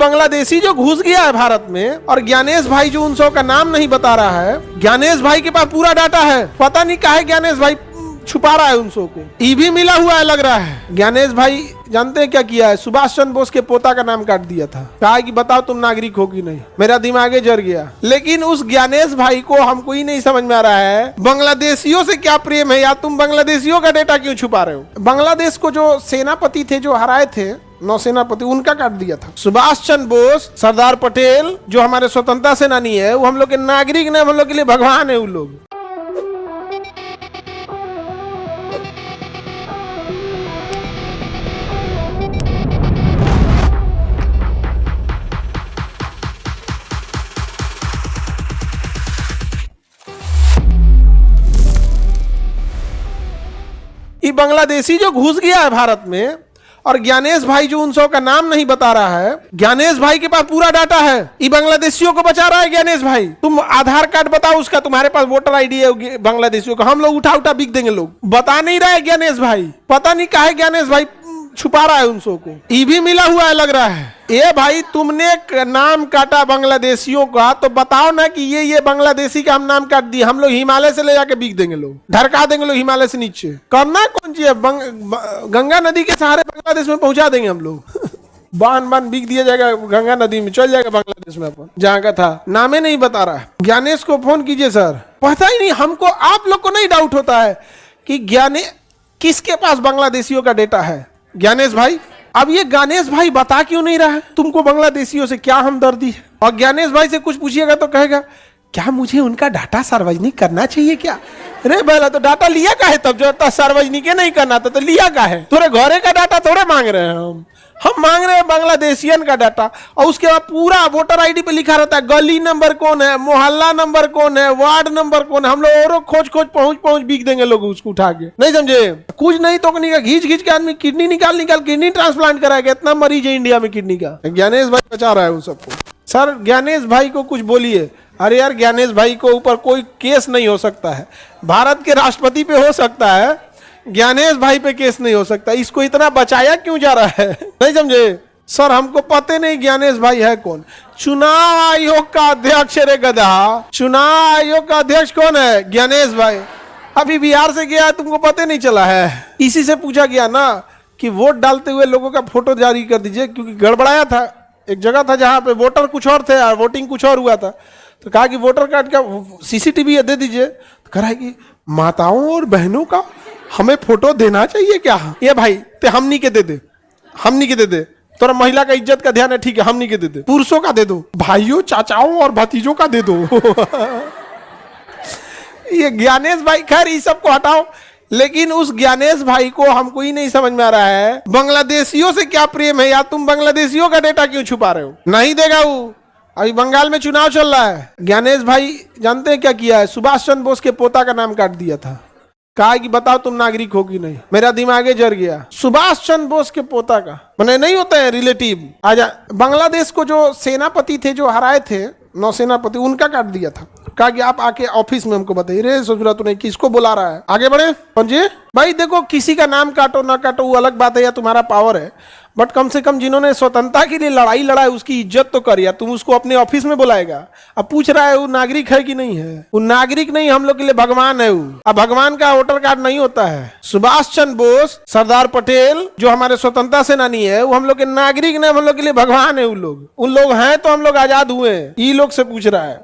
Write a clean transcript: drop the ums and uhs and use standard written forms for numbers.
बांग्लादेशी जो घुस गया है भारत में, और ज्ञानेश भाई जो उन सब का नाम नहीं बता रहा है, ज्ञानेश भाई के पास पूरा डाटा है, पता नहीं काहे ज्ञानेश भाई छुपा रहा है उन सब को। ई भी मिला हुआ है लग रहा है। ज्ञानेश भाई जानते हैं क्या किया है? सुभाष चंद्र बोस के पोता का नाम काट दिया था, कहा कि बताओ तुम नागरिक हो कि नहीं। मेरा दिमागे जर गया। लेकिन उस ज्ञानेश भाई को हमको ही नहीं समझ में आ रहा है बांग्लादेशियों से क्या प्रेम है, या तुम बांग्लादेशियों का डेटा क्यों छुपा रहे हो। बांग्लादेश को जो सेनापति थे जो हराए थे, नौसेनापति, उनका काट दिया था। सुभाष चंद्र बोस, सरदार पटेल जो हमारे स्वतंत्रता सेनानी है, वो हम लोग के नागरिक ने, हम लोग के लिए भगवान है वो लोग। ये बांग्लादेशी जो घुस गया है भारत में, और ज्ञानेश भाई जो उन सब का नाम नहीं बता रहा है, ज्ञानेश भाई के पास पूरा डाटा है। ये बांग्लादेशियों को बचा रहा है ज्ञानेश भाई। तुम आधार कार्ड बताओ उसका, तुम्हारे पास वोटर आईडी है बांग्लादेशियों का, हम लोग उठा उठा बिक देंगे। लोग बता नहीं रहा है ज्ञानेश भाई, पता नहीं काहे ज्ञानेश भाई छुपा रहा है उन सब को। ई भी मिला हुआ है लग रहा है। ये भाई तुमने नाम काटा बांग्लादेशियों का, तो बताओ ना कि ये बांग्लादेशी का हम नाम काट दिए, हम लोग हिमालय से ले जाके बिक देंगे, लोग ढरका देंगे लोग हिमालय से नीचे। करना कौन चीज है? गंगा नदी के सहारे बांग्लादेश में पहुंचा देंगे हम लोग। बांध बिक दिया जाएगा गंगा नदी में, चल जाएगा बांग्लादेश में अपन जहाँ का था। नामे नहीं बता रहा है। ज्ञानेश को फोन कीजिए सर। पता ही नहीं हमको, आप लोग को नहीं डाउट होता है कि किसके पास बांग्लादेशियों का डेटा है? ज्ञानेश भाई। अब ये ज्ञानेश भाई बता क्यों नहीं रहा है? तुमको बांग्लादेशियों से क्या हमदर्दी है? और ज्ञानेश भाई से कुछ पूछिएगा तो कहेगा क्या मुझे उनका डाटा सार्वजनिक करना चाहिए क्या? अरे पहला तो डाटा लिया का है, तब जो सार्वजनिक नहीं करना था तो लिया का है? थोड़े घरे का डाटा थोड़े मांग रहे हैं हम मांग रहे हैं बांग्लादेशियन का डाटा। और उसके बाद पूरा वोटर आईडी पे लिखा रहता है गली नंबर कौन है, मोहल्ला नंबर कौन है, वार्ड नंबर कौन है। हम लोग और खोज पहुंच बिक देंगे लोग उसको उठा के। नहीं समझे? कुछ नहीं तो घींच के आदमी किडनी निकाल किडनी ट्रांसप्लांट कराएगा। इतना मरीज है इंडिया में किडनी का। ज्ञानेश भाई बचा रहा है उन सबको। सर ज्ञानेश भाई को कुछ बोलिए। अरे यार ज्ञानेश भाई को ऊपर कोई केस नहीं हो सकता है। भारत के राष्ट्रपति पे हो सकता है, ज्ञानेश भाई पे केस नहीं हो सकता। इसको इतना बचाया क्यों जा रहा है? नहीं समझे? सर हमको पता नहीं ज्ञानेश भाई है कौन। चुनाव आयोग का अध्यक्ष, रे गधा, चुनाव आयोग का अध्यक्ष कौन है? ज्ञानेश भाई। अभी बिहार से गया, तुमको पता नहीं चला है? इसी से पूछा गया ना कि वोट डालते हुए लोगों का फोटो जारी कर दीजिए, क्योंकि गड़बड़ाया था। एक जगह था जहां पे वोटर कुछ और थे और वोटिंग कुछ और हुआ था, तो कहा कि वोटर कार्ड का सीसीटीवी दे दीजिए। तो कह रहा है कि माताओं और बहनों का हमें फोटो देना चाहिए क्या? ये भाई ते हमनी के दे दे, हमनी के दे दे। तोरा महिला का इज्जत का ध्यान है, ठीक है, हमनी के दे दे। पुरुषों का दे दो, भाइयों चाचाओं और भतीजों का दे दो। ये ज्ञानेश भाई, खैर इस सब को हटाओ। लेकिन उस ज्ञानेश भाई को हमको ही नहीं समझ में आ रहा है बांग्लादेशियों से क्या प्रेम है, या तुम बांग्लादेशियों का डेटा क्यों छुपा रहे हो? नहीं देगा वो। अभी बंगाल में चुनाव चल रहा है। ज्ञानेश भाई जानते हैं क्या किया है? सुभाष चंद्र बोस के पोता का नाम काट दिया था, कहा कि बताओ तुम नागरिक हो कि नहीं। मेरा दिमागे जर गया। सुभाष चंद्र बोस के पोता का, मैंने नहीं होते हैं रिलेटिव। आजा, बांग्लादेश को जो सेनापति थे जो हराए थे, नौसेनापति, उनका काट दिया था। कहा कि आप आके ऑफिस में हमको बताइए। रे सोच तो नहीं किसको बुला रहा है। आगे बढ़े पंजे भाई। देखो किसी का नाम काटो ना काटो वो अलग बात है, या तुम्हारा पावर है, बट कम से कम जिन्होंने स्वतंत्रता के लिए लड़ाई लड़ा है उसकी इज्जत तो कर। या तुम उसको अपने ऑफिस में बुलाएगा। अब पूछ रहा है वो नागरिक है कि नहीं है? वो नागरिक नहीं, हम लोग के लिए भगवान है वो। अब भगवान का वोटर कार्ड नहीं होता है। सुभाष चंद्र बोस, सरदार पटेल जो हमारे स्वतंत्रता सेनानी है, वो हम लोग के नागरिक ने, हम लोग के लिए भगवान है वो लोग। उन लोग हैं तो हम लोग आजाद हुए। ये लोग से पूछ रहा है।